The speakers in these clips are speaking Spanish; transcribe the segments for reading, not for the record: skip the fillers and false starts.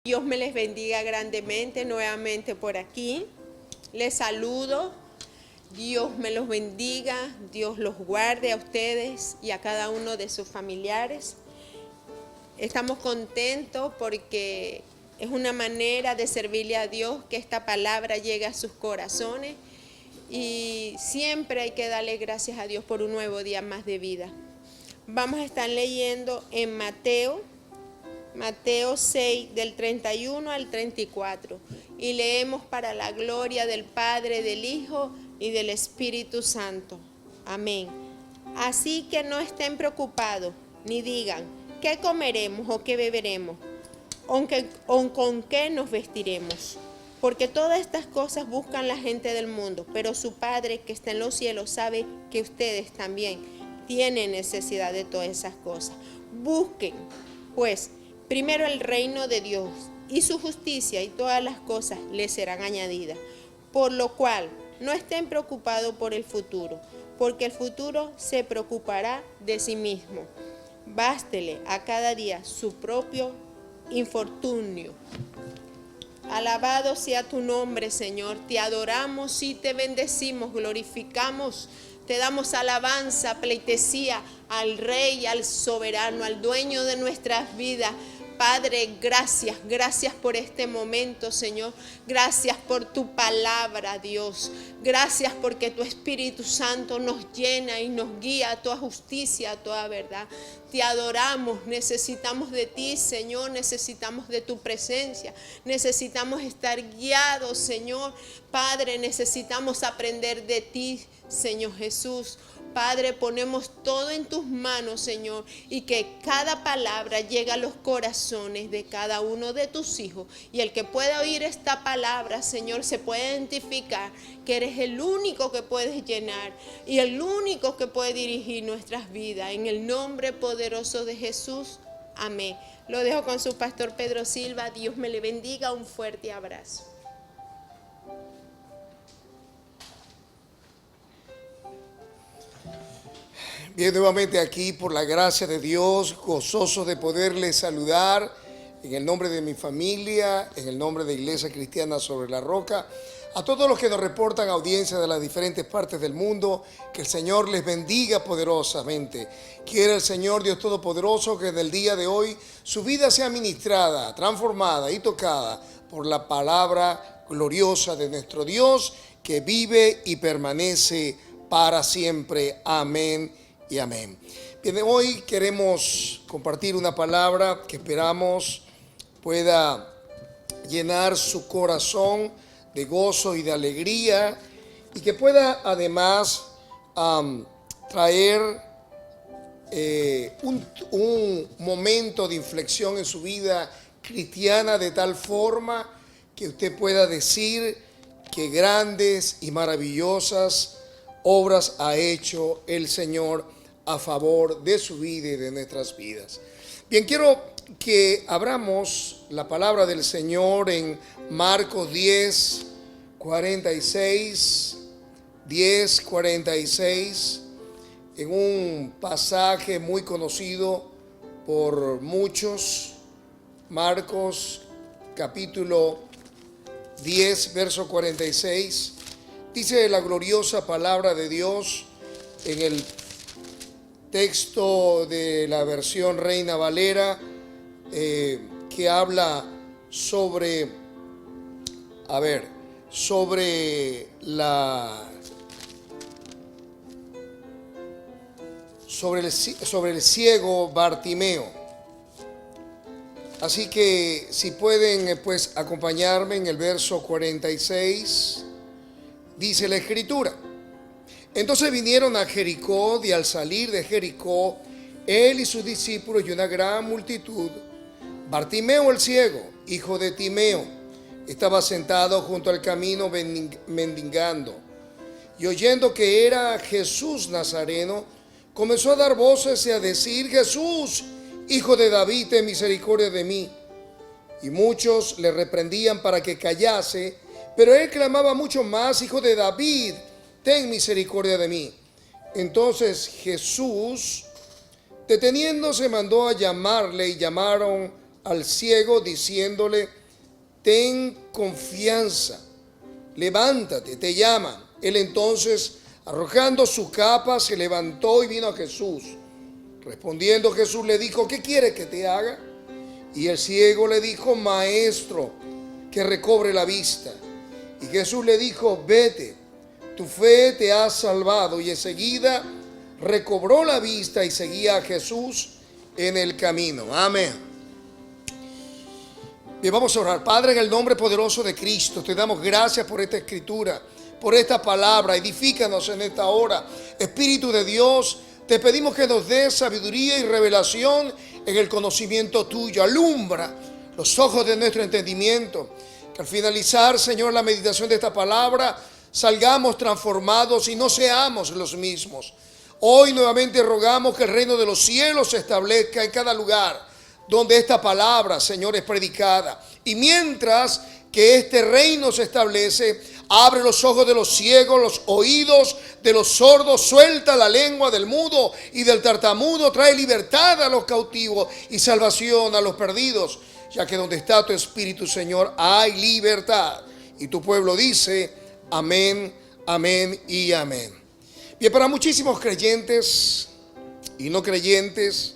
Dios me les bendiga grandemente nuevamente por aquí. Les saludo. Dios me los bendiga. Dios los guarde a ustedes y a cada uno de sus familiares. Estamos contentos porque es una manera de servirle a Dios que esta palabra llegue a sus corazones. Y siempre hay que darle gracias a Dios por un nuevo día más de vida. Vamos a estar leyendo en Mateo 6, del 31 al 34. Y leemos para la gloria del Padre, del Hijo y del Espíritu Santo. Amén. Así que no estén preocupados, ni digan, ¿qué comeremos o qué beberemos? ¿O con qué nos vestiremos? Porque todas estas cosas buscan la gente del mundo, pero su Padre que está en los cielos sabe que ustedes también tienen necesidad de todas esas cosas. Busquen, pues, primero el reino de Dios y su justicia, y todas las cosas les serán añadidas. Por lo cual, no estén preocupados por el futuro, porque el futuro se preocupará de sí mismo. Bástele a cada día su propio infortunio. Alabado sea tu nombre, Señor. Te adoramos y te bendecimos, glorificamos. Te damos alabanza, pleitesía al Rey, al soberano, al dueño de nuestras vidas. Padre, gracias por este momento, Señor. Gracias por tu palabra, Dios. Gracias porque tu Espíritu Santo nos llena y nos guía a toda justicia, a toda verdad. Te adoramos, necesitamos de ti, Señor, necesitamos de tu presencia, necesitamos estar guiados, Señor. Padre, necesitamos aprender de ti, Señor Jesús. Padre, ponemos todo en tus manos, Señor, y que cada palabra llegue a los corazones de cada uno de tus hijos. Y el que pueda oír esta palabra, Señor, se puede identificar que eres el único que puedes llenar y el único que puede dirigir nuestras vidas. En el nombre poderoso de Jesús, amén. Lo dejo con su pastor Pedro Silva. Dios me le bendiga. Un fuerte abrazo. Bien, nuevamente aquí por la gracia de Dios, gozoso de poderles saludar en el nombre de mi familia, en el nombre de Iglesia Cristiana Sobre la Roca, a todos los que nos reportan audiencia de las diferentes partes del mundo, que el Señor les bendiga poderosamente. Quiere el Señor Dios Todopoderoso que en el día de hoy su vida sea ministrada, transformada y tocada por la palabra gloriosa de nuestro Dios que vive y permanece para siempre. Amén y amén. Bien, hoy queremos compartir una palabra que esperamos pueda llenar su corazón de gozo y de alegría y que pueda además traer un momento de inflexión en su vida cristiana de tal forma que usted pueda decir que grandes y maravillosas obras ha hecho el Señor a favor de su vida y de nuestras vidas. Bien, quiero que abramos la palabra del Señor en Marcos 10:46, en un pasaje muy conocido por muchos. Marcos capítulo 10, verso 46. Dice la gloriosa palabra de Dios en el texto de la versión Reina Valera, que habla sobre el ciego Bartimeo. Así que si pueden pues acompañarme en el verso 46, dice la Escritura: entonces vinieron a Jericó, y al salir de Jericó, él y sus discípulos y una gran multitud, Bartimeo el ciego, hijo de Timeo, estaba sentado junto al camino mendigando. Y oyendo que era Jesús Nazareno, comenzó a dar voces y a decir: Jesús, hijo de David, ten misericordia de mí. Y muchos le reprendían para que callase, pero él clamaba mucho más: Hijo de David, ten misericordia de mí. Entonces Jesús, deteniéndose, mandó a llamarle, y llamaron al ciego diciéndole: ten confianza, levántate, te llaman. Él entonces, arrojando su capa, se levantó y vino a Jesús. Respondiendo Jesús le dijo: ¿qué quieres que te haga? Y el ciego le dijo: maestro, que recobre la vista. Y Jesús le dijo: vete, tu fe te ha salvado. Y enseguida recobró la vista y seguía a Jesús en el camino. Amén. Bien, vamos a orar. Padre, en el nombre poderoso de Cristo, te damos gracias por esta escritura, por esta palabra. Edifícanos en esta hora. Espíritu de Dios, te pedimos que nos des sabiduría y revelación en el conocimiento tuyo. Alumbra los ojos de nuestro entendimiento. Que al finalizar, Señor, la meditación de esta palabra, salgamos transformados y no seamos los mismos. Hoy nuevamente rogamos que el reino de los cielos se establezca en cada lugar donde esta palabra, Señor, es predicada. Y mientras que este reino se establece, abre los ojos de los ciegos, los oídos de los sordos, suelta la lengua del mudo y del tartamudo, trae libertad a los cautivos y salvación a los perdidos, ya que donde está tu Espíritu, Señor, hay libertad. Y tu pueblo dice: amén, amén y amén. Bien, para muchísimos creyentes y no creyentes,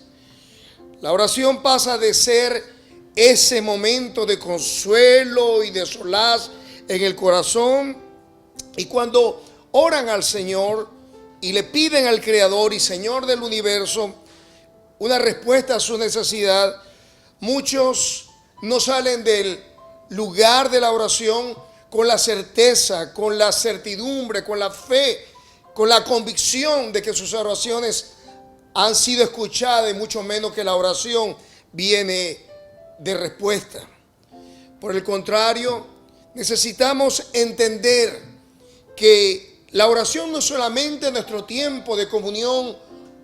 la oración pasa de ser ese momento de consuelo y de solaz en el corazón. Y cuando oran al Señor y le piden al Creador y Señor del universo una respuesta a su necesidad, muchos no salen del lugar de la oración con la certeza, con la certidumbre, con la fe, con la convicción de que sus oraciones han sido escuchadas, y mucho menos que la oración viene de respuesta. Por el contrario, necesitamos entender que la oración no es solamente nuestro tiempo de comunión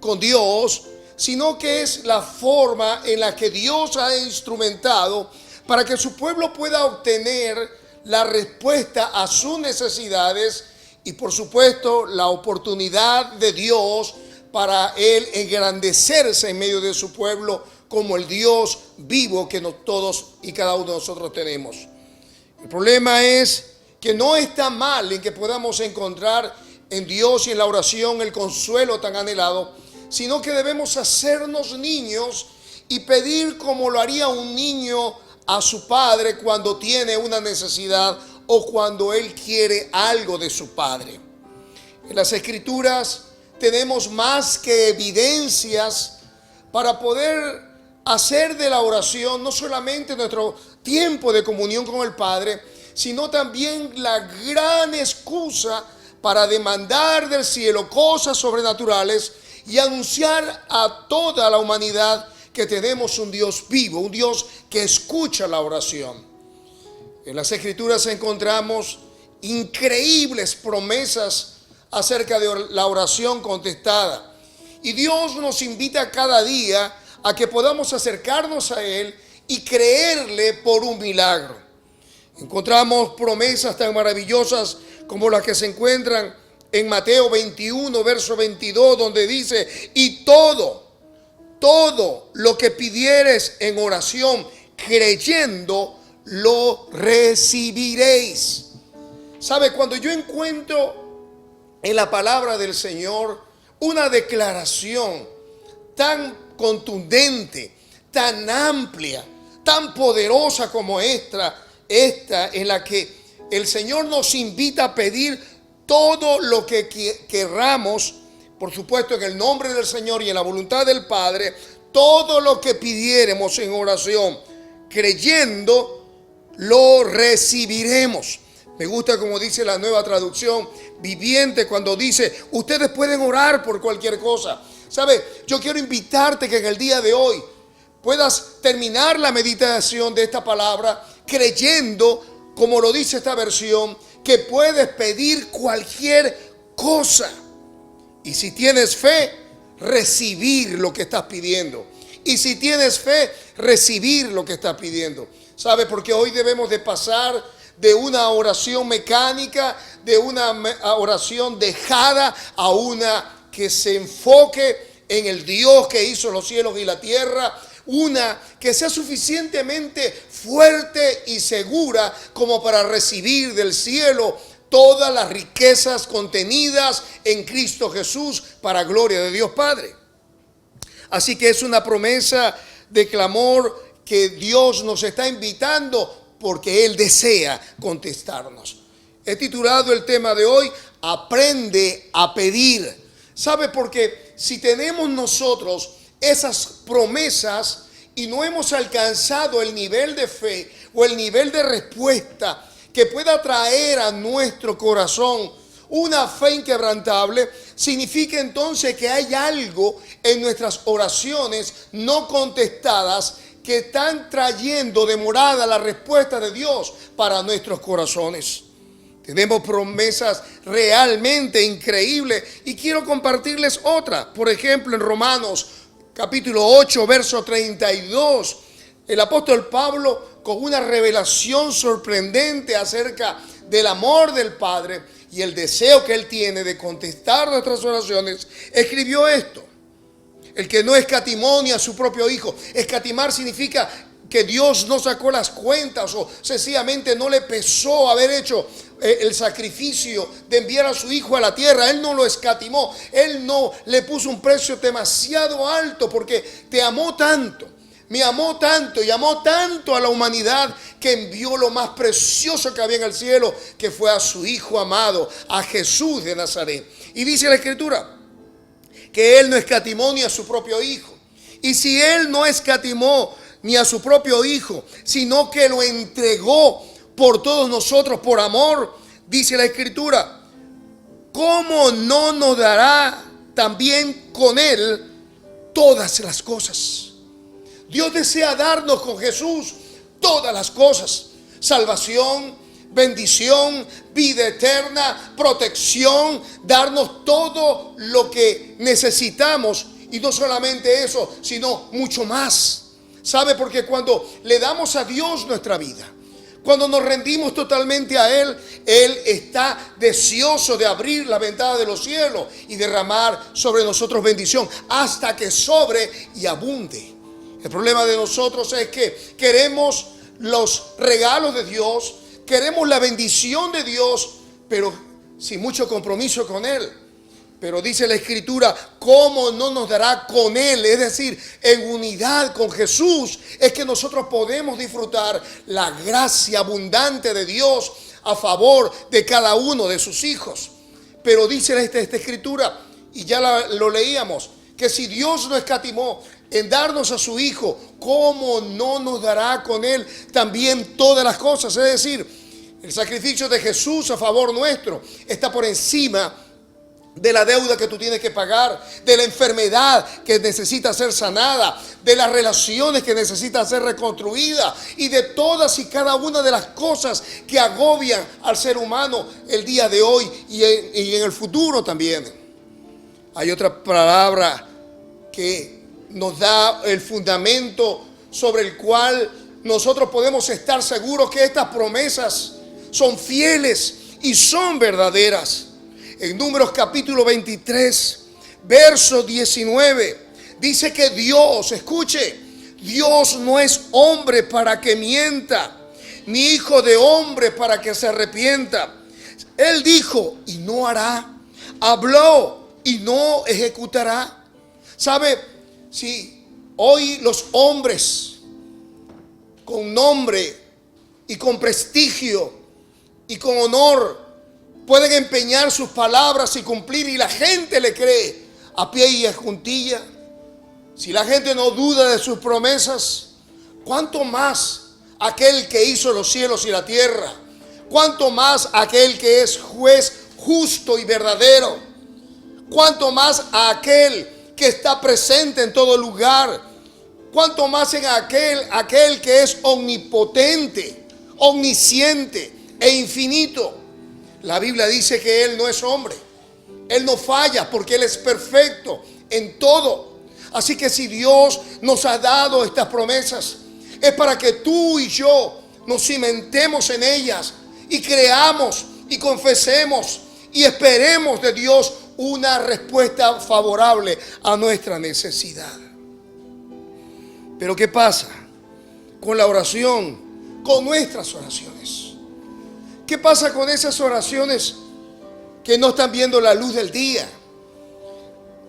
con Dios, sino que es la forma en la que Dios ha instrumentado para que su pueblo pueda obtener la respuesta a sus necesidades y, por supuesto, la oportunidad de Dios para Él engrandecerse en medio de su pueblo como el Dios vivo que todos y cada uno de nosotros tenemos. El problema es que no está mal en que podamos encontrar en Dios y en la oración el consuelo tan anhelado, sino que debemos hacernos niños y pedir como lo haría un niño a su padre cuando tiene una necesidad o cuando él quiere algo de su padre. En las Escrituras tenemos más que evidencias para poder hacer de la oración no solamente nuestro tiempo de comunión con el Padre, sino también la gran excusa para demandar del cielo cosas sobrenaturales y anunciar a toda la humanidad que tenemos un Dios vivo, un Dios que escucha la oración. En las Escrituras encontramos increíbles promesas acerca de la oración contestada. Y Dios nos invita cada día a que podamos acercarnos a Él y creerle por un milagro. Encontramos promesas tan maravillosas como las que se encuentran en Mateo 21, verso 22, donde dice: y todo lo que pidieres en oración, creyendo, lo recibiréis. ¿Sabe? Cuando yo encuentro en la palabra del Señor una declaración tan contundente, tan amplia, tan poderosa como esta en la que el Señor nos invita a pedir todo lo que querramos, por supuesto en el nombre del Señor y en la voluntad del Padre, todo lo que pidiéramos en oración, creyendo, lo recibiremos. Me gusta como dice la Nueva Traducción Viviente cuando dice: ustedes pueden orar por cualquier cosa. ¿Sabe? Yo quiero invitarte que en el día de hoy puedas terminar la meditación de esta palabra creyendo, como lo dice esta versión, que puedes pedir cualquier cosa. Y si tienes fe, recibir lo que estás pidiendo. Y si tienes fe, recibir lo que estás pidiendo. ¿Sabe? Porque hoy debemos de pasar de una oración mecánica, de una oración dejada, a una que se enfoque en el Dios que hizo los cielos y la tierra. una que sea suficientemente fuerte y segura como para recibir del cielo todas las riquezas contenidas en Cristo Jesús para gloria de Dios Padre. Así que es una promesa de clamor que Dios nos está invitando porque Él desea contestarnos. He titulado el tema de hoy, Aprende a pedir. ¿Sabe? Porque si tenemos nosotros esas promesas y no hemos alcanzado el nivel de fe o el nivel de respuesta que pueda traer a nuestro corazón una fe inquebrantable, significa entonces que hay algo en nuestras oraciones no contestadas que están trayendo demorada la respuesta de Dios para nuestros corazones. Tenemos promesas realmente increíbles y quiero compartirles otra. Por ejemplo, en Romanos capítulo 8, verso 32, el apóstol Pablo, con una revelación sorprendente acerca del amor del Padre y el deseo que Él tiene de contestar nuestras oraciones, escribió esto: el que no escatimó ni a su propio Hijo. Escatimar significa que Dios no sacó las cuentas o sencillamente no le pesó haber hecho el sacrificio de enviar a su Hijo a la tierra. Él no lo escatimó, Él no le puso un precio demasiado alto, porque te amó tanto, me amó tanto y amó tanto a la humanidad que envió lo más precioso que había en el cielo, que fue a su Hijo amado, a Jesús de Nazaret. Y dice la Escritura que Él no escatimó ni a su propio Hijo. Y si Él no escatimó ni a su propio Hijo, sino que lo entregó por todos nosotros por amor, dice la Escritura, ¿cómo no nos dará también con Él todas las cosas? Dios desea darnos con Jesús todas las cosas: salvación, bendición, vida eterna, protección, darnos todo lo que necesitamos. Y no solamente eso, sino mucho más. ¿Sabe? Porque cuando le damos a Dios nuestra vida, cuando nos rendimos totalmente a Él, Él está deseoso de abrir la ventana de los cielos y derramar sobre nosotros bendición hasta que sobre y abunde. El problema de nosotros es que queremos los regalos de Dios, queremos la bendición de Dios, pero sin mucho compromiso con Él. Pero dice la Escritura, ¿cómo no nos dará con Él? Es decir, en unidad con Jesús es que nosotros podemos disfrutar la gracia abundante de Dios a favor de cada uno de sus hijos. Pero dice esta Escritura, y ya lo leíamos, que si Dios no escatimó en darnos a su Hijo, ¿cómo no nos dará con Él también todas las cosas? Es decir, el sacrificio de Jesús a favor nuestro está por encima de la deuda que tú tienes que pagar, de la enfermedad que necesita ser sanada, de las relaciones que necesitan ser reconstruidas y de todas y cada una de las cosas que agobian al ser humano el día de hoy y en el futuro también. Hay otra palabra que nos da el fundamento sobre el cual nosotros podemos estar seguros que estas promesas son fieles y son verdaderas. En Números capítulo 23, verso 19, dice que Dios, escuche, Dios no es hombre para que mienta, ni hijo de hombre para que se arrepienta. Él dijo y no hará, habló y no ejecutará. ¿Sabe? Si hoy los hombres con nombre y con prestigio y con honor pueden empeñar sus palabras y cumplir, y la gente le cree a pie y a juntilla, si la gente no duda de sus promesas, ¿cuánto más aquel que hizo los cielos y la tierra? ¿Cuánto más aquel que es juez justo y verdadero? ¿Cuánto más aquel que está presente en todo lugar? ¿Cuánto más en aquel que es omnipotente, omnisciente e infinito? La Biblia dice que Él no es hombre, Él no falla porque Él es perfecto en todo. Así que si Dios nos ha dado estas promesas, es para que tú y yo nos cimentemos en ellas y creamos y confesemos y esperemos de Dios una respuesta favorable a nuestra necesidad. Pero ¿qué pasa con la oración? Con nuestras oraciones. ¿Qué pasa con esas oraciones que no están viendo la luz del día?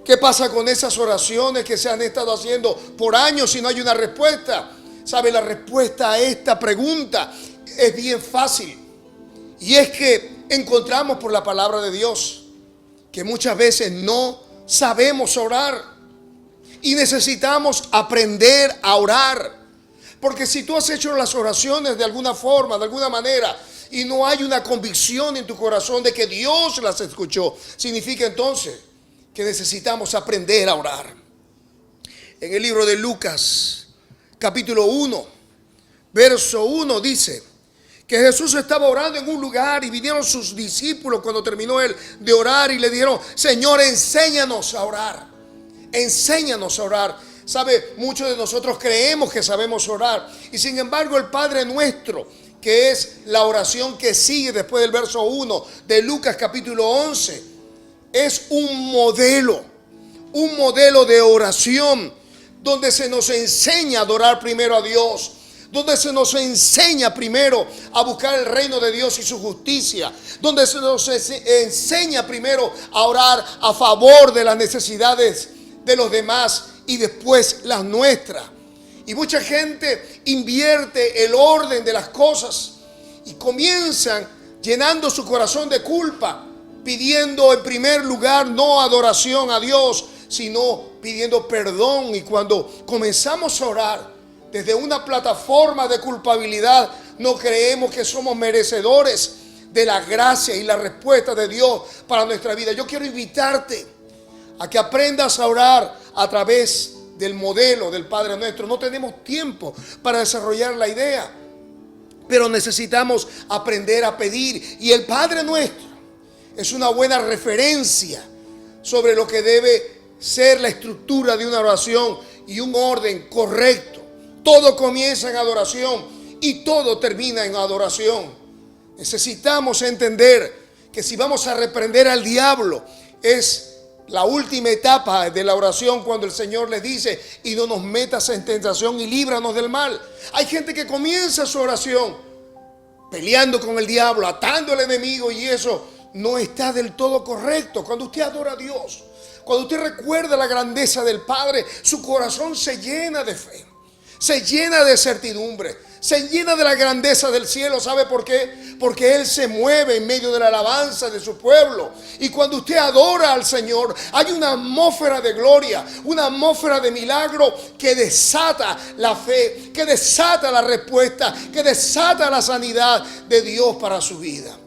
¿Qué pasa con esas oraciones que se han estado haciendo por años y no hay una respuesta? ¿Sabe? La respuesta a esta pregunta es bien fácil. Y es que encontramos por la palabra de Dios que muchas veces no sabemos orar. Y necesitamos aprender a orar. Porque si tú has hecho las oraciones de alguna forma, de alguna manera, y no hay una convicción en tu corazón de que Dios las escuchó, significa entonces que necesitamos aprender a orar. En el libro de Lucas, capítulo 1, verso 1, dice que Jesús estaba orando en un lugar y vinieron sus discípulos cuando terminó él de orar y le dijeron: Señor, enséñanos a orar. Enséñanos a orar. Sabe, muchos de nosotros creemos que sabemos orar, y sin embargo el Padre Nuestro, que es la oración que sigue después del verso 1 de Lucas capítulo 11, es un modelo de oración, donde se nos enseña a adorar primero a Dios, donde se nos enseña primero a buscar el reino de Dios y su justicia, donde se nos enseña primero a orar a favor de las necesidades de los demás y después las nuestras. Y mucha gente invierte el orden de las cosas y comienzan llenando su corazón de culpa, pidiendo en primer lugar no adoración a Dios, sino pidiendo perdón. Y cuando comenzamos a orar desde una plataforma de culpabilidad, no creemos que somos merecedores de la gracia y la respuesta de Dios para nuestra vida. Yo quiero invitarte a que aprendas a orar a través del modelo del Padre Nuestro. No tenemos tiempo para desarrollar la idea, pero necesitamos aprender a pedir. Y el Padre Nuestro es una buena referencia sobre lo que debe ser la estructura de una oración y un orden correcto. Todo comienza en adoración y todo termina en adoración. Necesitamos entender que si vamos a reprender al diablo, es la última etapa de la oración, cuando el Señor les dice: y no nos metas en tentación y líbranos del mal. Hay gente que comienza su oración peleando con el diablo, atando al enemigo, y eso no está del todo correcto. Cuando usted adora a Dios, cuando usted recuerda la grandeza del Padre, su corazón se llena de fe, se llena de certidumbre, se llena de la grandeza del cielo. ¿Sabe por qué? Porque Él se mueve en medio de la alabanza de su pueblo. Y cuando usted adora al Señor, hay una atmósfera de gloria, una atmósfera de milagro que desata la fe, que desata la respuesta, que desata la sanidad de Dios para su vida.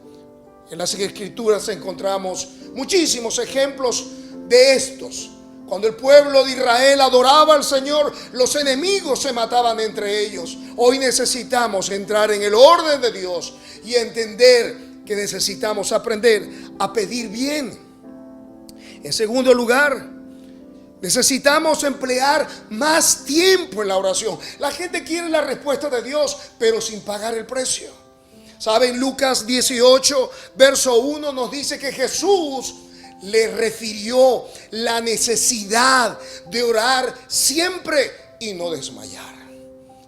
En las Escrituras encontramos muchísimos ejemplos de estos. Cuando el pueblo de Israel adoraba al Señor, los enemigos se mataban entre ellos. Hoy necesitamos entrar en el orden de Dios y entender que necesitamos aprender a pedir bien. En segundo lugar, necesitamos emplear más tiempo en la oración. La gente quiere la respuesta de Dios, pero sin pagar el precio. ¿Saben? Lucas 18, verso 1 nos dice que Jesús le refirió la necesidad de orar siempre y no desmayar.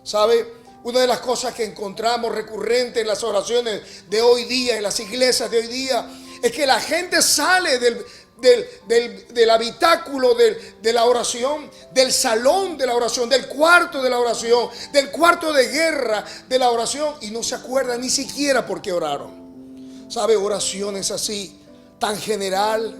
¿Sabe? Una de las cosas que encontramos recurrente en las oraciones de hoy día, en las iglesias de hoy día, es que la gente sale del habitáculo de la oración, del salón de la oración, del cuarto de la oración, del cuarto de guerra de la oración, y no se acuerdan ni siquiera por qué oraron. ¿Sabe? Oraciones así, tan general,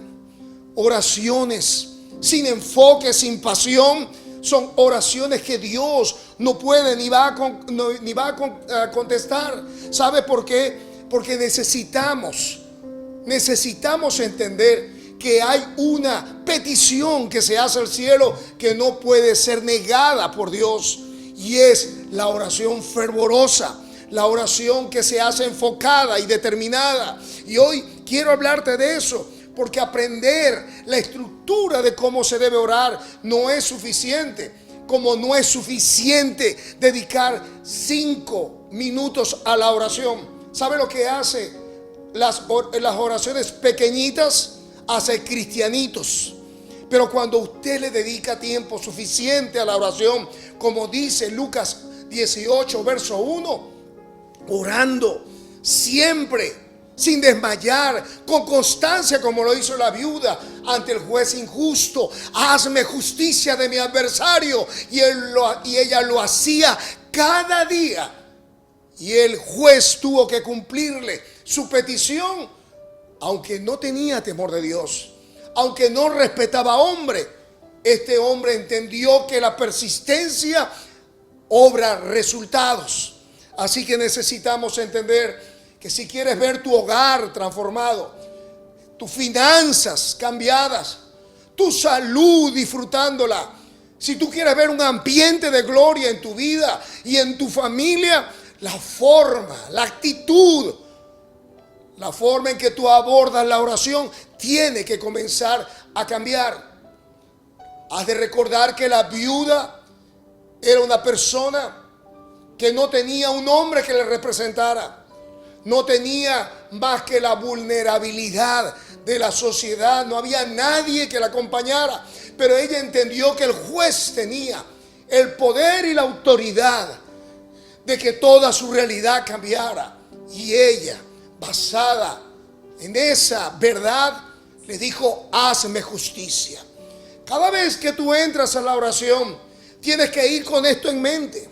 oraciones sin enfoque, sin pasión, son oraciones que Dios no puede ni va a contestar. ¿Sabe por qué? Porque necesitamos entender que hay una petición que se hace al cielo que no puede ser negada por Dios, y es la oración fervorosa, la oración que se hace enfocada y determinada. Y hoy quiero hablarte de eso, porque aprender la estructura de cómo se debe orar no es suficiente, como no es suficiente dedicar 5 minutos a la oración. ¿Sabe lo que hace las oraciones pequeñitas? Hace cristianitos. Pero cuando usted le dedica tiempo suficiente a la oración, como dice Lucas 18, verso 1, orando siempre, sin desmayar, con constancia, como lo hizo la viuda ante el juez injusto. Hazme justicia de mi adversario. Y ella lo hacía cada día. Y el juez tuvo que cumplirle su petición, aunque no tenía temor de Dios, aunque no respetaba a hombre. Este hombre entendió que la persistencia obra resultados. Así que necesitamos entender que si quieres ver tu hogar transformado, tus finanzas cambiadas, tu salud disfrutándola, si tú quieres ver un ambiente de gloria en tu vida y en tu familia, la forma, la actitud, la forma en que tú abordas la oración tiene que comenzar a cambiar. Has de recordar que la viuda era una persona que no tenía un hombre que le representara. No tenía más que la vulnerabilidad de la sociedad. No había nadie que la acompañara. Pero ella entendió que el juez tenía el poder y la autoridad de que toda su realidad cambiara. Y ella, basada en esa verdad, le dijo: hazme justicia. Cada vez que tú entras a la oración, tienes que ir con esto en mente.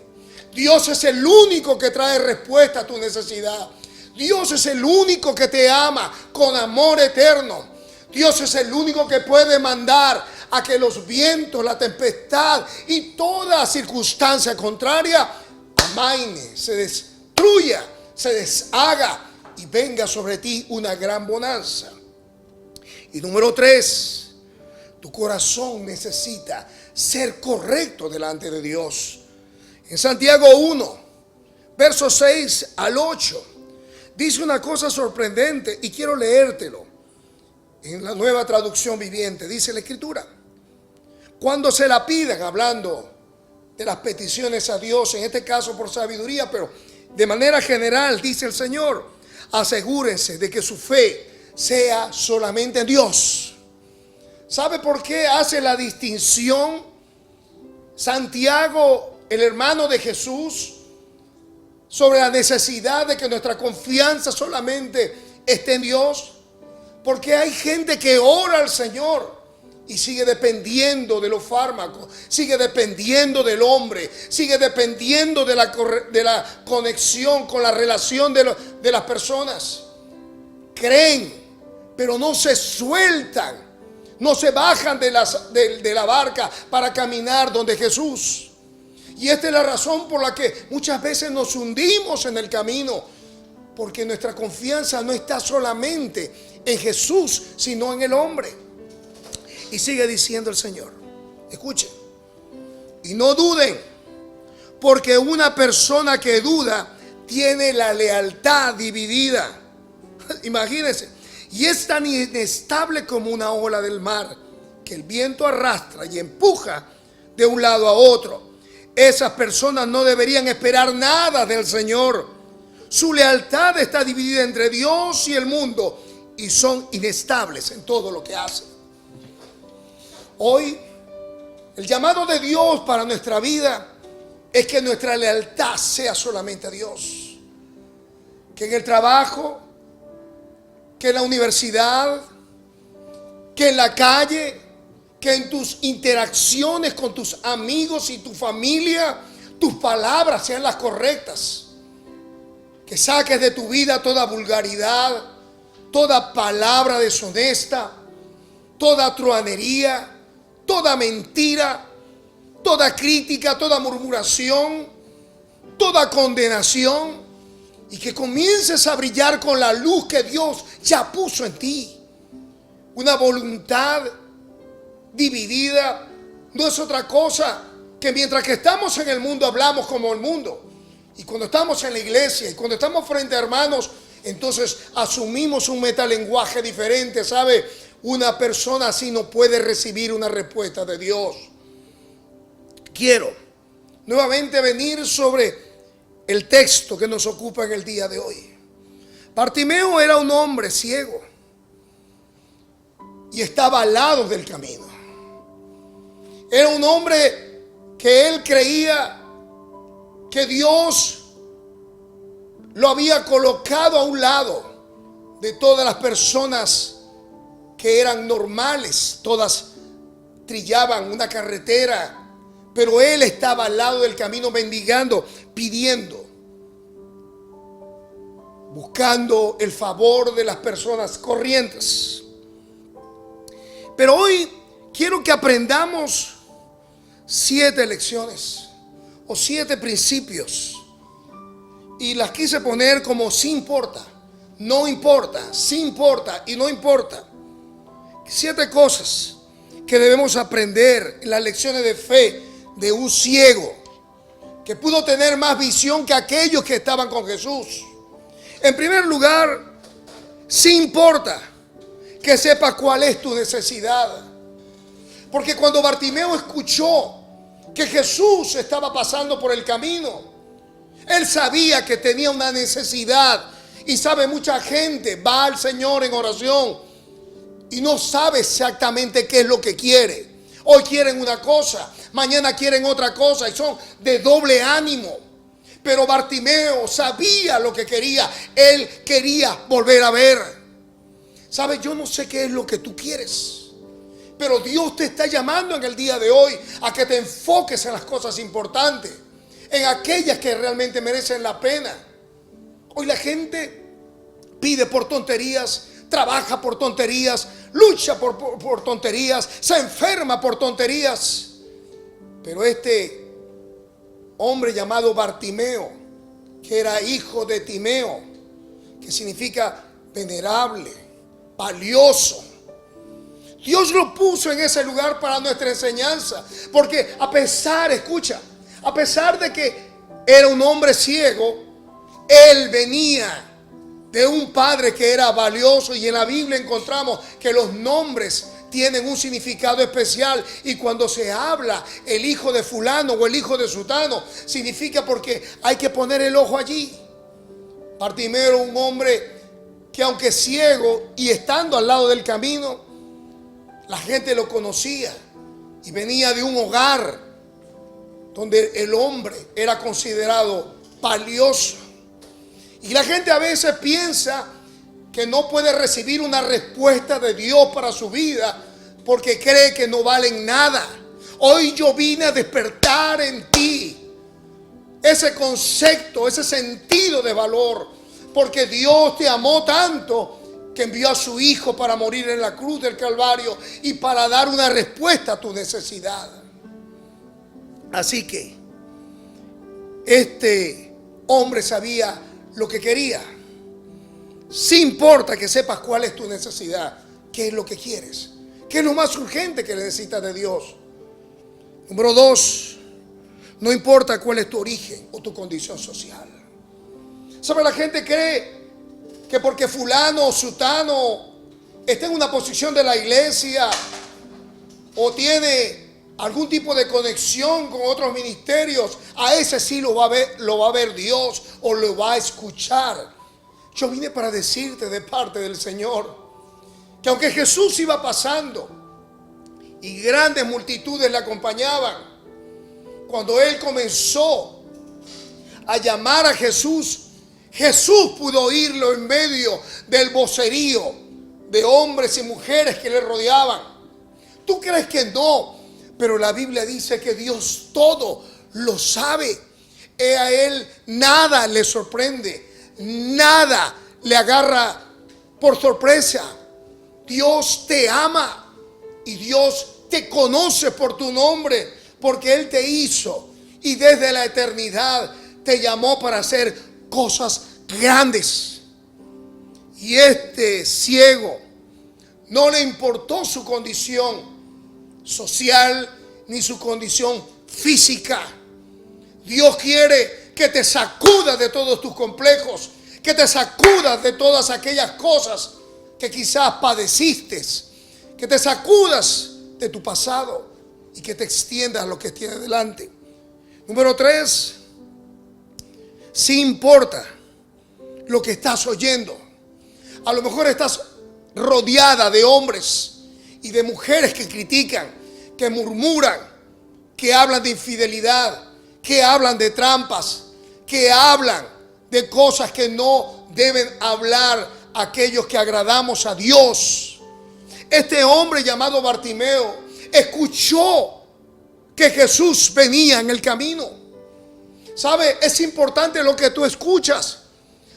Dios es el único que trae respuesta a tu necesidad. Dios es el único que te ama con amor eterno. Dios es el único que puede mandar a que los vientos, la tempestad y toda circunstancia contraria amaine, se destruya, se deshaga y venga sobre ti una gran bonanza. Y número 3, tu corazón necesita ser correcto delante de Dios. En Santiago 1, versos 6 al 8, dice una cosa sorprendente y quiero leértelo. En la Nueva Traducción Viviente dice la Escritura: cuando se la pidan, hablando de las peticiones a Dios, en este caso por sabiduría, pero de manera general, dice el Señor, asegúrense de que su fe sea solamente en Dios. ¿Sabe por qué hace la distinción Santiago, el hermano de Jesús, sobre la necesidad de que nuestra confianza solamente esté en Dios? Porque hay gente que ora al Señor y sigue dependiendo de los fármacos, sigue dependiendo del hombre, sigue dependiendo de la conexión con la relación de las personas. Creen, pero no se sueltan, no se bajan de la barca para caminar donde Jesús. Y esta es la razón por la que muchas veces nos hundimos en el camino, porque nuestra confianza no está solamente en Jesús, sino en el hombre. Y sigue diciendo el Señor, escuchen, y no duden, porque una persona que duda tiene la lealtad dividida. Imagínense, y es tan inestable como una ola del mar, que el viento arrastra y empuja de un lado a otro. Esas personas no deberían esperar nada del Señor. Su lealtad está dividida entre Dios y el mundo, y son inestables en todo lo que hacen. Hoy, el llamado de Dios para nuestra vida es que nuestra lealtad sea solamente a Dios. Que en el trabajo, que en la universidad, que en la calle, que en tus interacciones con tus amigos y tu familia, tus palabras sean las correctas. Que saques de tu vida toda vulgaridad, toda palabra deshonesta, toda truhanería, toda mentira, toda crítica, toda murmuración, toda condenación, y que comiences a brillar con la luz que Dios ya puso en ti. Una voluntad dividida no es otra cosa que mientras que estamos en el mundo hablamos como el mundo, y cuando estamos en la iglesia y cuando estamos frente a hermanos, entonces asumimos un metalenguaje diferente, ¿sabe? Una persona así no puede recibir una respuesta de Dios. Quiero nuevamente venir sobre el texto que nos ocupa en el día de hoy. Bartimeo era un hombre ciego y estaba al lado del camino. Era un hombre que él creía que Dios lo había colocado a un lado de todas las personas que eran normales. Todas trillaban una carretera, pero él estaba al lado del camino mendigando, pidiendo, buscando el favor de las personas corrientes. Pero hoy quiero que aprendamos 7 lecciones o 7 principios, y las quise poner como sí importa, no importa, sí importa y no importa. 7 cosas que debemos aprender en las lecciones de fe de un ciego que pudo tener más visión que aquellos que estaban con Jesús. En primer lugar, sí importa que sepas cuál es tu necesidad. Porque cuando Bartimeo escuchó que Jesús estaba pasando por el camino, él sabía que tenía una necesidad. Y sabe, mucha gente va al Señor en oración y no sabe exactamente qué es lo que quiere. Hoy quieren una cosa, mañana quieren otra cosa, y son de doble ánimo. Pero Bartimeo sabía lo que quería. Él quería volver a ver. Sabe, yo no sé qué es lo que tú quieres, pero Dios te está llamando en el día de hoy a que te enfoques en las cosas importantes, en aquellas que realmente merecen la pena. Hoy la gente pide por tonterías, trabaja por tonterías, lucha por tonterías, se enferma por tonterías. Pero este hombre llamado Bartimeo, que era hijo de Timeo, que significa venerable, valioso, Dios lo puso en ese lugar para nuestra enseñanza. Porque a pesar de que era un hombre ciego, él venía de un padre que era valioso. Y en la Biblia encontramos que los nombres tienen un significado especial. Y cuando se habla el hijo de fulano o el hijo de sutano, significa porque hay que poner el ojo allí. Bartimeo era un hombre que, aunque ciego y estando al lado del camino, la gente lo conocía. Y venía de un hogar donde el hombre era considerado valioso. Y la gente a veces piensa que no puede recibir una respuesta de Dios para su vida porque cree que no valen nada. Hoy yo vine a despertar en ti ese concepto, ese sentido de valor, porque Dios te amó tanto que envió a su Hijo para morir en la cruz del Calvario y para dar una respuesta a tu necesidad. Así que este hombre sabía lo que quería. Sí importa que sepas cuál es tu necesidad, qué es lo que quieres, qué es lo más urgente que necesitas de Dios. Número 2, no importa cuál es tu origen o tu condición social. ¿Sabe? La gente cree que porque fulano o sutano está en una posición de la iglesia o tiene algún tipo de conexión con otros ministerios, a ese sí lo va a ver Dios o lo va a escuchar. Yo vine para decirte de parte del Señor que aunque Jesús iba pasando y grandes multitudes le acompañaban, cuando él comenzó a llamar a Jesús, Jesús pudo oírlo en medio del vocerío de hombres y mujeres que le rodeaban. ¿Tú crees que no? Pero la Biblia dice que Dios todo lo sabe. A él nada le sorprende, nada le agarra por sorpresa. Dios te ama y Dios te conoce por tu nombre, porque Él te hizo y desde la eternidad te llamó para hacer cosas grandes. Y este ciego no le importó su condición social ni su condición física. Dios quiere que te sacudas de todos tus complejos, que te sacudas de todas aquellas cosas que quizás padeciste, que te sacudas de tu pasado y que te extiendas a lo que tienes delante. Número 3, sí importa lo que estás oyendo. A lo mejor estás rodeada de hombres y de mujeres que critican, que murmuran, que hablan de infidelidad, que hablan de trampas, que hablan de cosas que no deben hablar aquellos que agradamos a Dios. Este hombre llamado Bartimeo escuchó que Jesús venía en el camino. ¿Sabe? Es importante lo que tú escuchas,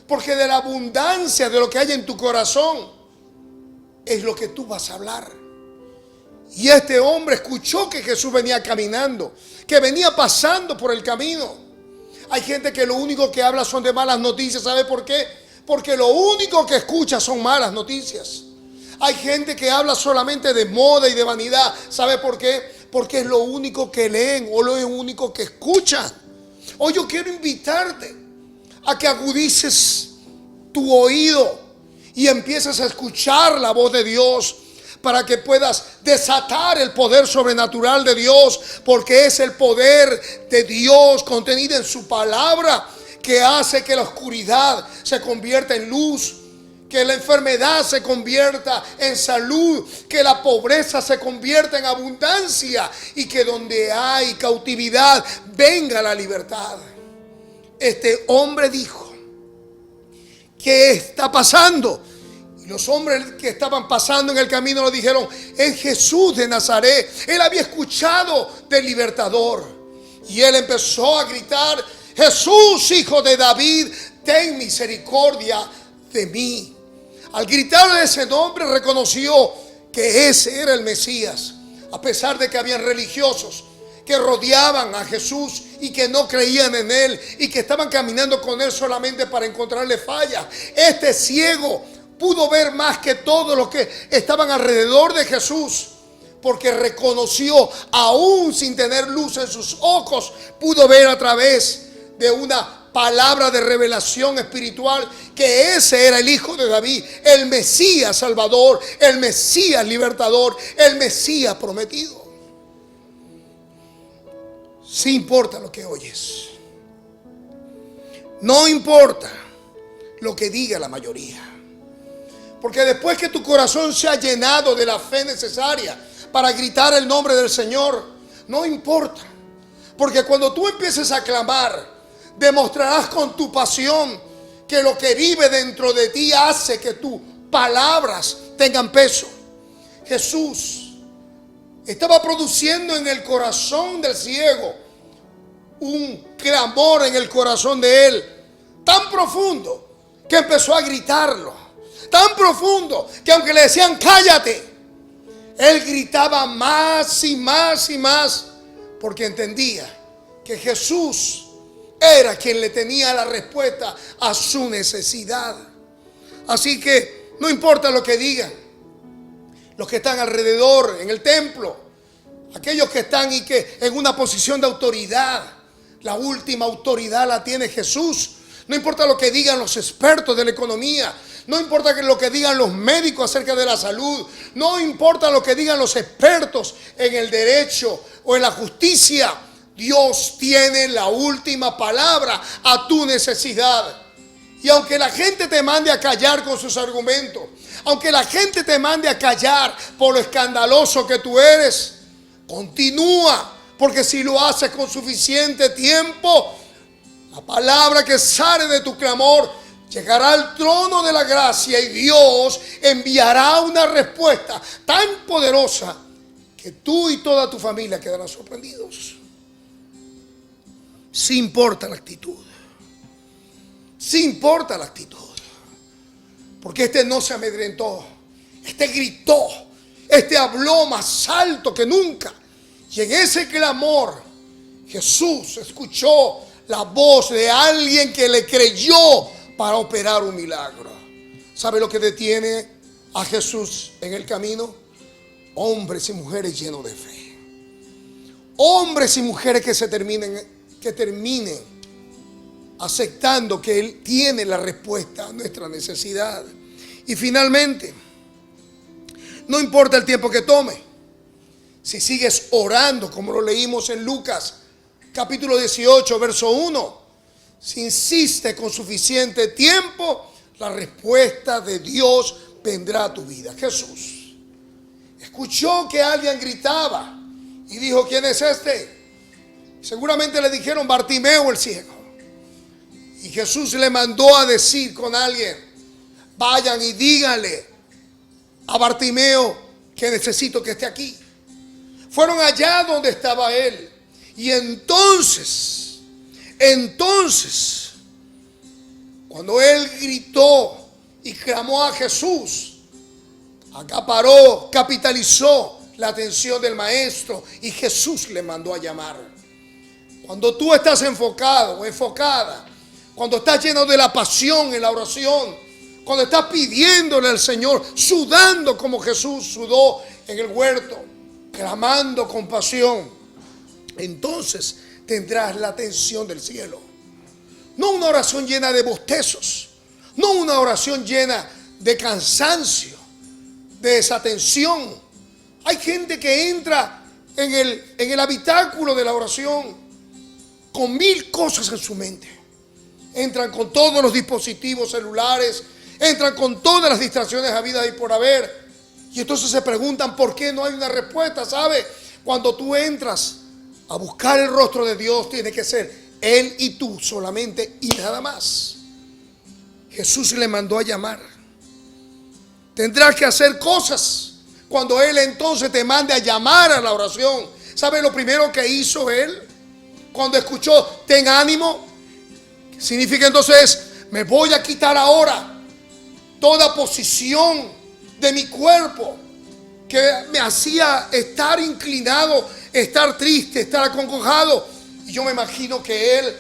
porque de la abundancia de lo que hay en tu corazón es lo que tú vas a hablar. Y este hombre escuchó que Jesús venía caminando, que venía pasando por el camino. Hay gente que lo único que habla son de malas noticias. ¿Sabe por qué? Porque lo único que escucha son malas noticias. Hay gente que habla solamente de moda y de vanidad. ¿Sabe por qué? Porque es lo único que leen o lo único que escuchan. Hoy yo quiero invitarte a que agudices tu oído y empieces a escuchar la voz de Dios, para que puedas desatar el poder sobrenatural de Dios, porque es el poder de Dios contenido en su palabra que hace que la oscuridad se convierta en luz, que la enfermedad se convierta en salud, que la pobreza se convierta en abundancia y que donde hay cautividad venga la libertad. Este hombre dijo: ¿qué está pasando? Y los hombres que estaban pasando en el camino le dijeron: es Jesús de Nazaret. Él había escuchado del libertador y él empezó a gritar: Jesús, hijo de David, ten misericordia de mí. Al gritar ese nombre reconoció que ese era el Mesías, a pesar de que habían religiosos que rodeaban a Jesús y que no creían en él y que estaban caminando con él solamente para encontrarle fallas. Este ciego pudo ver más que todos los que estaban alrededor de Jesús, porque reconoció, aún sin tener luz en sus ojos, pudo ver a través de una palabra de revelación espiritual que ese era el Hijo de David, el Mesías Salvador, el Mesías Libertador, el Mesías prometido. Sí importa lo que oyes, no importa lo que diga la mayoría, porque después que tu corazón se ha llenado de la fe necesaria para gritar el nombre del Señor, no importa, porque cuando tú empieces a clamar, demostrarás con tu pasión que lo que vive dentro de ti hace que tus palabras tengan peso. Jesús estaba produciendo en el corazón del ciego un clamor en el corazón de él, tan profundo que empezó a gritarlo, tan profundo que aunque le decían cállate, él gritaba más y más y más, porque entendía que Jesús era quien le tenía la respuesta a su necesidad. Así que no importa lo que digan los que están alrededor en el templo, aquellos que están y que en una posición de autoridad, la última autoridad la tiene Jesús. No importa lo que digan los expertos de la economía, no importa lo que digan los médicos acerca de la salud, no importa lo que digan los expertos en el derecho o en la justicia. Dios tiene la última palabra a tu necesidad. Y aunque la gente te mande a callar con sus argumentos, aunque la gente te mande a callar por lo escandaloso que tú eres, continúa, porque si lo haces con suficiente tiempo, la palabra que sale de tu clamor llegará al trono de la gracia y Dios enviará una respuesta tan poderosa que tú y toda tu familia quedarán sorprendidos. Sí importa la actitud. Sí importa la actitud. Porque este no se amedrentó. Este gritó. Este habló más alto que nunca. Y en ese clamor Jesús escuchó la voz de alguien que le creyó para operar un milagro. ¿Sabe lo que detiene a Jesús en el camino? Hombres y mujeres llenos de fe. Hombres y mujeres que terminen aceptando que Él tiene la respuesta a nuestra necesidad. Y finalmente, no importa el tiempo que tome, si sigues orando, como lo leímos en Lucas capítulo 18, verso 1, si insiste con suficiente tiempo, la respuesta de Dios vendrá a tu vida. Jesús escuchó que alguien gritaba y dijo: ¿quién es este? Seguramente le dijeron Bartimeo el ciego. Y Jesús le mandó a decir con alguien: vayan y díganle a Bartimeo que necesito que esté aquí. Fueron allá donde estaba él. Y entonces, cuando él gritó y clamó a Jesús, acaparó, capitalizó la atención del maestro y Jesús le mandó a llamar. Cuando tú estás enfocado o enfocada, cuando estás lleno de la pasión en la oración, cuando estás pidiéndole al Señor, sudando como Jesús sudó en el huerto, clamando con pasión, entonces tendrás la atención del cielo. No una oración llena de bostezos, no una oración llena de cansancio, de desatención. Hay gente que entra en el habitáculo de la oración con 1000 cosas en su mente. Entran con todos los dispositivos celulares, entran con todas las distracciones habidas y por haber. Y entonces se preguntan por qué no hay una respuesta, ¿sabe? Cuando tú entras a buscar el rostro de Dios, tiene que ser Él y tú solamente y nada más. Jesús le mandó a llamar. Tendrás que hacer cosas cuando Él entonces te mande a llamar a la oración. ¿Sabe lo primero que hizo Él? Cuando escuchó, ten ánimo, significa entonces, me voy a quitar ahora toda posición de mi cuerpo que me hacía estar inclinado, estar triste, estar acongojado. Y yo me imagino que él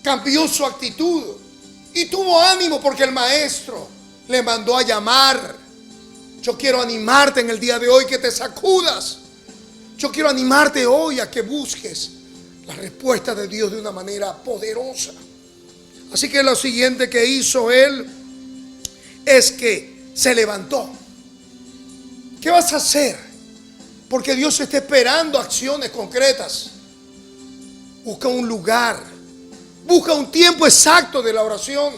cambió su actitud y tuvo ánimo porque el maestro le mandó a llamar. Yo quiero animarte en el día de hoy que te sacudas. Yo quiero animarte hoy a que busques la respuesta de Dios de una manera poderosa. Así que lo siguiente que hizo él es que se levantó. ¿Qué vas a hacer? Porque Dios está esperando acciones concretas. Busca un lugar, busca un tiempo exacto de la oración.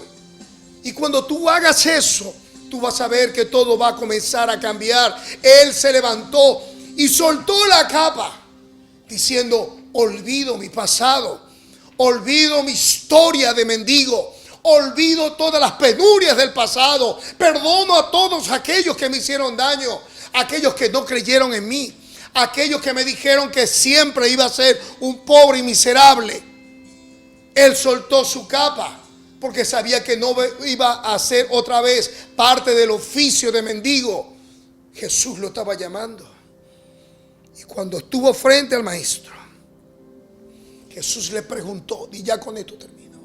Y cuando tú hagas eso, tú vas a ver que todo va a comenzar a cambiar. Él se levantó y soltó la capa, diciendo: olvido mi pasado, olvido mi historia de mendigo, olvido todas las penurias del pasado, perdono a todos aquellos que me hicieron daño, aquellos que no creyeron en mí, aquellos que me dijeron que siempre iba a ser un pobre y miserable. Él soltó su capa porque sabía que no iba a ser otra vez parte del oficio de mendigo. Jesús lo estaba llamando. Y cuando estuvo frente al maestro, Jesús le preguntó, y ya con esto termino: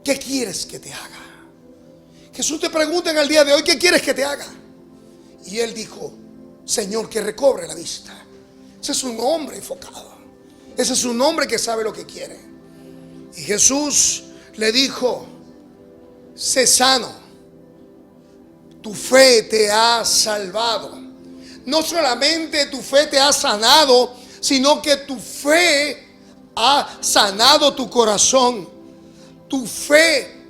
¿qué quieres que te haga? Jesús te pregunta en el día de hoy: ¿qué quieres que te haga? Y él dijo: Señor, que recobre la vista. Ese es un hombre enfocado. Ese es un hombre que sabe lo que quiere. Y Jesús le dijo: sé sano, tu fe te ha salvado. No solamente tu fe te ha sanado, sino que tu fe ha sanado tu corazón. Tu fe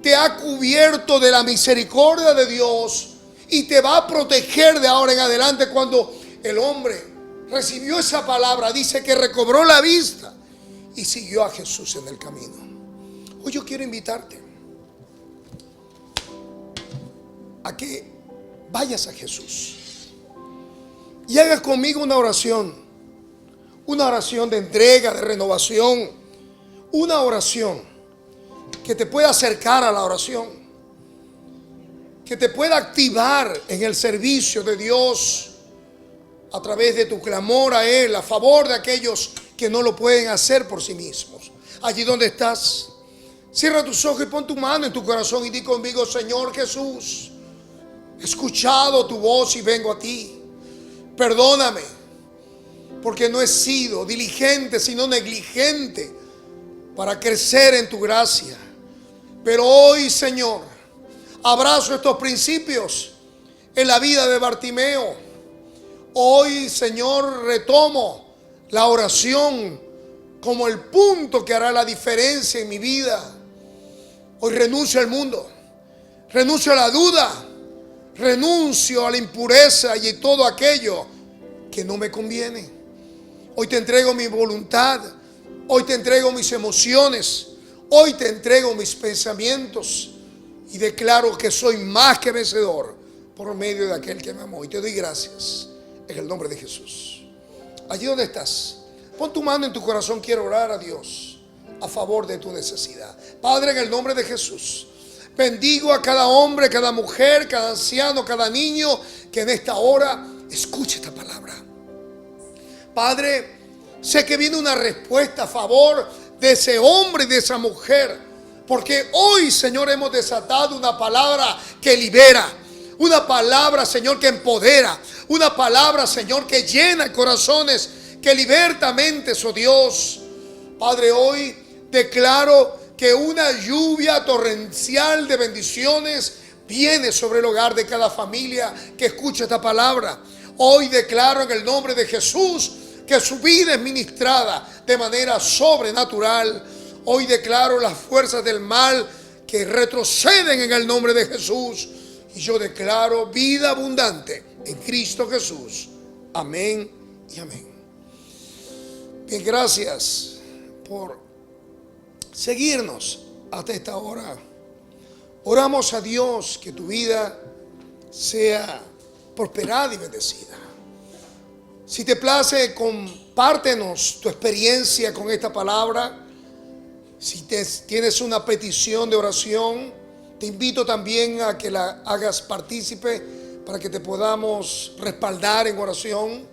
te ha cubierto de la misericordia de Dios y te va a proteger de ahora en adelante. Cuando el hombre recibió esa palabra, dice que recobró la vista y siguió a Jesús en el camino. Hoy yo quiero invitarte a que vayas a Jesús y hagas conmigo una oración de entrega, de renovación, una oración que te pueda acercar a la oración, que te pueda activar en el servicio de Dios a través de tu clamor a Él, a favor de aquellos que no lo pueden hacer por sí mismos. Allí donde estás, cierra tus ojos y pon tu mano en tu corazón y di conmigo: Señor Jesús, he escuchado tu voz y vengo a ti. Perdóname, porque no he sido diligente, sino negligente para crecer en tu gracia. Pero hoy, Señor, abrazo estos principios en la vida de Bartimeo. Hoy, Señor, retomo la oración como el punto que hará la diferencia en mi vida. Hoy renuncio al mundo, renuncio a la duda, renuncio a la impureza y todo aquello que no me conviene. Hoy te entrego mi voluntad. Hoy te entrego mis emociones. Hoy te entrego mis pensamientos. Y declaro que soy más que vencedor por medio de aquel que me amó. Y te doy gracias en el nombre de Jesús. Allí donde estás, pon tu mano en tu corazón. Quiero orar a Dios a favor de tu necesidad. Padre, en el nombre de Jesús, bendigo a cada hombre, cada mujer, cada anciano, cada niño que en esta hora escuche esta palabra. Padre, sé que viene una respuesta a favor de ese hombre y de esa mujer, porque hoy, Señor, hemos desatado una palabra que libera, una palabra, Señor, que empodera, una palabra, Señor, que llena corazones, que liberta mentes, oh Dios. Padre, hoy declaro que una lluvia torrencial de bendiciones viene sobre el hogar de cada familia que escucha esta palabra. Hoy declaro en el nombre de Jesús que su vida es ministrada de manera sobrenatural. Hoy declaro las fuerzas del mal que retroceden en el nombre de Jesús. Y yo declaro vida abundante en Cristo Jesús. Amén y amén. Bien, gracias por seguirnos hasta esta hora. Oramos a Dios que tu vida sea prosperada y bendecida. Si te place, compártenos tu experiencia con esta palabra. Si tienes una petición de oración, te invito también a que la hagas partícipe para que te podamos respaldar en oración.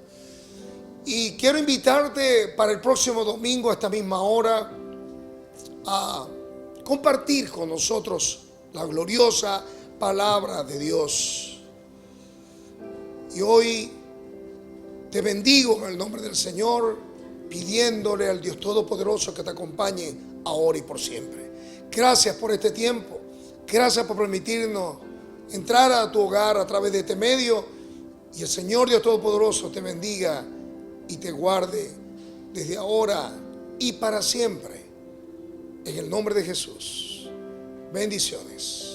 Y quiero invitarte para el próximo domingo a esta misma hora a compartir con nosotros la gloriosa palabra de Dios. Y hoy te bendigo en el nombre del Señor, pidiéndole al Dios Todopoderoso que te acompañe ahora y por siempre. Gracias por este tiempo. Gracias por permitirnos entrar a tu hogar a través de este medio. Y el Señor Dios Todopoderoso te bendiga y te guarde desde ahora y para siempre. En el nombre de Jesús. Bendiciones.